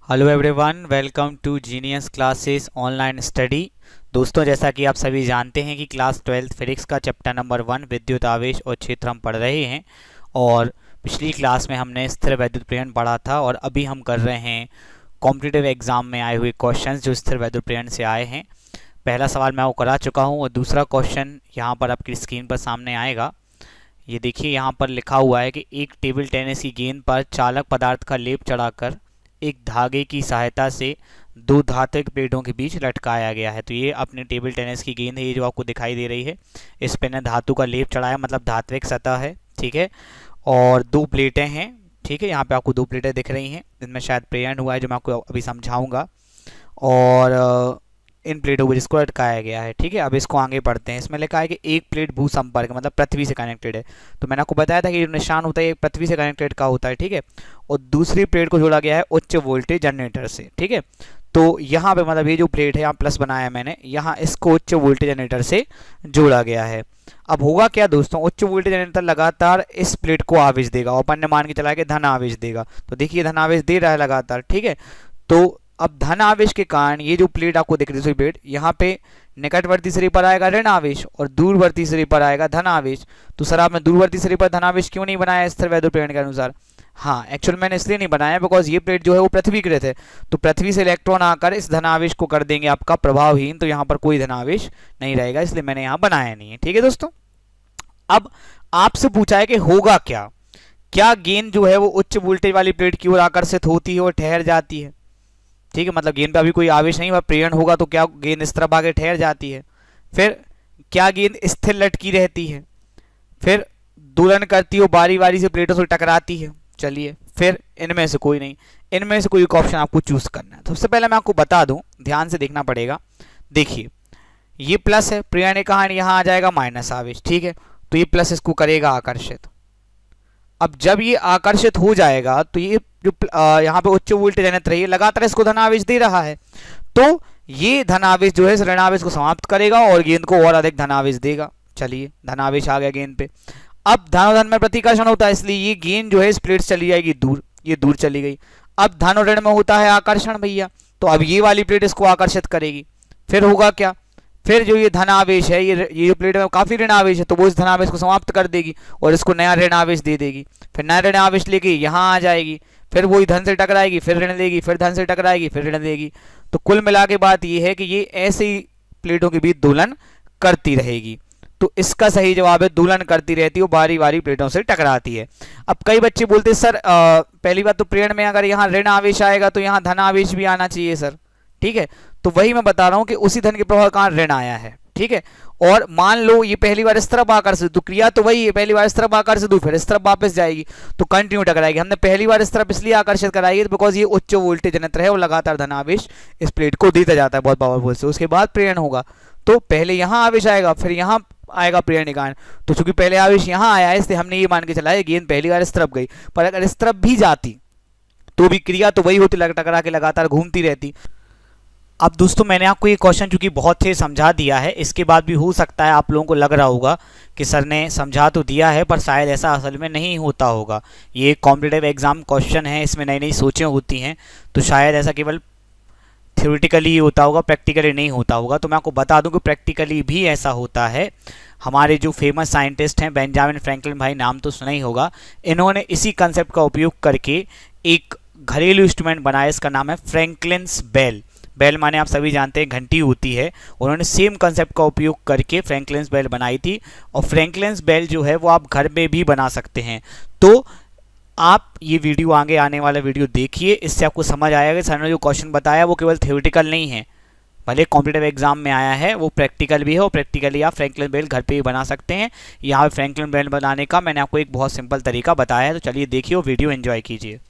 Hello everyone, welcome to genius classes online study. दोस्तों, जैसा कि आप सभी जानते हैं कि क्लास 12 फिजिक्स का चैप्टर नंबर 1 विद्युत आवेश और क्षेत्र हम पढ़ रहे हैं। और पिछली क्लास में हमने स्थिर वैद्युत प्रेरण पढ़ा था और अभी हम कर रहे हैं कॉम्पिटिटिव एग्जाम में आए हुए क्वेश्चंस जो स्थिर वैद्युत प्रेरण से आए हैं। पहला सवाल मैं वो करा चुका हूँ और दूसरा क्वेश्चन यहाँ पर आपकी स्क्रीन पर सामने आएगा। ये देखिए, यहाँ पर लिखा हुआ है कि एक टेबल टेनिस की गेंद पर चालक पदार्थ का लेप चढ़ाकर एक धागे की सहायता से दो धात्विक प्लेटों के बीच लटकाया गया है। तो ये अपने टेबल टेनिस की गेंद है, ये जो आपको दिखाई दे रही है। इस पे ने धातु का लेप चढ़ाया, मतलब धात्विक सतह है, ठीक है। और दो प्लेटें हैं, ठीक है। यहाँ पे आपको दो प्लेटें दिख रही हैं, इनमें शायद प्रेरण हुआ है जो मैं आपको अभी समझाऊंगा। और इन प्लेटों को जिसको लटकाया गया है, ठीक है। अब इसको आगे पढ़ते हैं। इसमें लिखा है कि एक प्लेट भू संपर्क मतलब पृथ्वी से कनेक्टेड है। तो मैंने आपको बताया था कि जो निशान होता है ये पृथ्वी से कनेक्टेड का होता है, ठीक है। और दूसरी प्लेट को जोड़ा गया है उच्च वोल्टेज जनरेटर से, ठीक है। तो यहाँ पे मतलब ये जो प्लेट है, यहाँ प्लस बनाया मैंने, यहाँ इसको उच्च वोल्टेज जनरेटर से जोड़ा गया है। अब होगा क्या दोस्तों, उच्च वोल्टेज जनरेटर लगातार इस प्लेट को आवेश देगा और अपन ने मान के चला के धन आवेश देगा। तो देखिए धन आवेश दे रहा है लगातार, ठीक है। तो अब धन आवेश के कारण ये जो प्लेट आपको दिख रही है प्लेट, यहाँ पे निकटवर्ती सिरे पर आएगा ऋण आवेश और दूरवर्ती सिरे पर आएगा धन आवेश। तो सर आपने दूरवर्ती सिरे पर धन आवेश क्यों नहीं बनाया स्थिर वैद्युत प्रेरण के अनुसार? हाँ, एक्चुअल मैंने इसलिए नहीं बनाया बिकॉज ये प्लेट जो है वो पृथ्वीकृत है। तो पृथ्वी से इलेक्ट्रॉन आकर इस धन आवेश को कर देंगे आपका प्रभावहीन, तो यहाँ पर कोई धन आवेश नहीं रहेगा, इसलिए मैंने यहाँ बनाया नहीं है, ठीक है दोस्तों। अब आपसे पूछा है कि होगा क्या, क्या गेंद जो है वो उच्च वोल्टेज वाली प्लेट की ओर आकर्षित होती है और ठहर जाती है, ठीक है। मतलब गेंद पे अभी कोई आवेश नहीं हुआ, प्रेरण होगा तो क्या गेंद इस तरफ आगे ठहर जाती है। फिर क्या गेंद स्थिर लटकी रहती है। फिर दोलन करती हो बारी बारी से प्लेटों से टकराती है। चलिए, फिर इनमें से कोई नहीं, इनमें से कोई एक ऑप्शन आपको चूज करना है। सबसे पहले मैं आपको बता दूं, ध्यान से देखना पड़ेगा। देखिए ये प्लस है, प्रेरण के कारण यहाँ आ जाएगा माइनस आवेश, ठीक है। तो ये प्लस इसको करेगा आकर्षित। अब जब ये आकर्षित हो जाएगा तो ये जो यहाँ पे उच्च वोल्टेज जनरेटर है, ये लगातार इसको धनावेश दे रहा है। तो ये धनावेश जो है ऋणावेश को समाप्त करेगा और गेंद को और अधिक धनावेश देगा। चलिए, धनावेश आ गया गेंद पे। अब धन में प्रतिकर्षण होता है, इसलिए ये गेंद जो है इस प्लेट से चली जाएगी दूर, ये दूर चली गई। अब धन और ऋण में होता है आकर्षण भैया, तो अब ये वाली प्लेट इसको आकर्षित करेगी। फिर होगा क्या, फिर जो ये धन आवेश है, ये जो प्लेट में काफी ऋण आवेश है, तो वो इस धन आवेश को समाप्त कर देगी और इसको नया ऋण आवेश दे देगी। फिर नया ऋण आवेश लेके यहाँ आ जाएगी, फिर वही धन से टकराएगी, फिर ऋण देगी, फिर धन से टकराएगी, फिर ऋण देगी। तो कुल मिला के बात ये है कि ये ऐसे ही प्लेटों के बीच दोलन करती रहेगी। तो इसका सही जवाब है दोलन करती रहती है, बारी बारी प्लेटों से टकराती है। अब कई बच्चे बोलते हैं सर पहली बात तो प्रेरण में अगर यहाँ ऋण आवेश आएगा तो यहाँ धन आवेश भी आना चाहिए सर, ठीक है। तो वही मैं बता रहा हूं कि उसी धन के प्रभाव का ऋण आया है, ठीक है। और मान लो ये पहली बार इस तरफ आकर्षित, तो क्रिया तो वही है, पहली बार इस तरफ आकर्षित हुई फिर इस तरफ वापस जाएगी, तो कंटिन्यू टकराएगी। हमने पहली बार इस तरफ इसलिए आकर्षित कराई है बिकॉज ये उच्च वोल्टेज जनरेटर है और लगातार धन आवेश इस प्लेट को देता जाता है बहुत पावरफुल से। उसके बाद प्रेरण होगा, तो पहले यहाँ आवेश आएगा फिर यहाँ आएगा प्रेरण के कारण। तो चूंकि पहले आवेश यहाँ आया है इसलिए हमने ये मान के चला है गेंद पहली बार इस तरफ गई, पर अगर इस तरफ भी जाती तो भी क्रिया तो वही होती, टकरा के लगातार घूमती रहती। अब दोस्तों मैंने आपको ये क्वेश्चन चूंकि बहुत से समझा दिया है, इसके बाद भी हो सकता है आप लोगों को लग रहा होगा कि सर ने समझा तो दिया है पर शायद ऐसा असल में नहीं होता होगा। ये कॉम्पिटिटिव एग्जाम क्वेश्चन है, इसमें नई नई सोचें होती हैं, तो शायद ऐसा केवल थ्योरेटिकली ही होता होगा, प्रैक्टिकली नहीं होता होगा। तो मैं आपको बता दूं कि प्रैक्टिकली भी ऐसा होता है। हमारे जो फेमस साइंटिस्ट हैं बेंजामिन फ्रैंकलिन भाई, नाम तो सुना ही होगा, इन्होंने इसी कंसेप्ट का उपयोग करके एक घरेलू इंस्ट्रूमेंट बनाया, इसका नाम है फ्रैंकलिन्स बेल। बेल माने आप सभी जानते हैं घंटी होती है। उन्होंने सेम कंसेप्ट का उपयोग करके फ्रैंकलिन्स बेल बनाई थी और फ्रैंकलिन्स बेल जो है वो आप घर में भी बना सकते हैं। तो आप ये वीडियो आगे आने वाला वीडियो देखिए, इससे आपको समझ आएगा कि सर ने जो क्वेश्चन बताया वो केवल थ्योरेटिकल नहीं है, भले कॉम्पिटिटिव एग्जाम में आया है, वो प्रैक्टिकल भी है और प्रैक्टिकली आप फ्रैंकलिन बेल घर पे ही बना सकते हैं। यहाँ पे फ्रैंकलिन बेल बनाने का मैंने आपको एक बहुत सिंपल तरीका बताया है, तो चलिए देखिए और वीडियो एंजॉय कीजिए।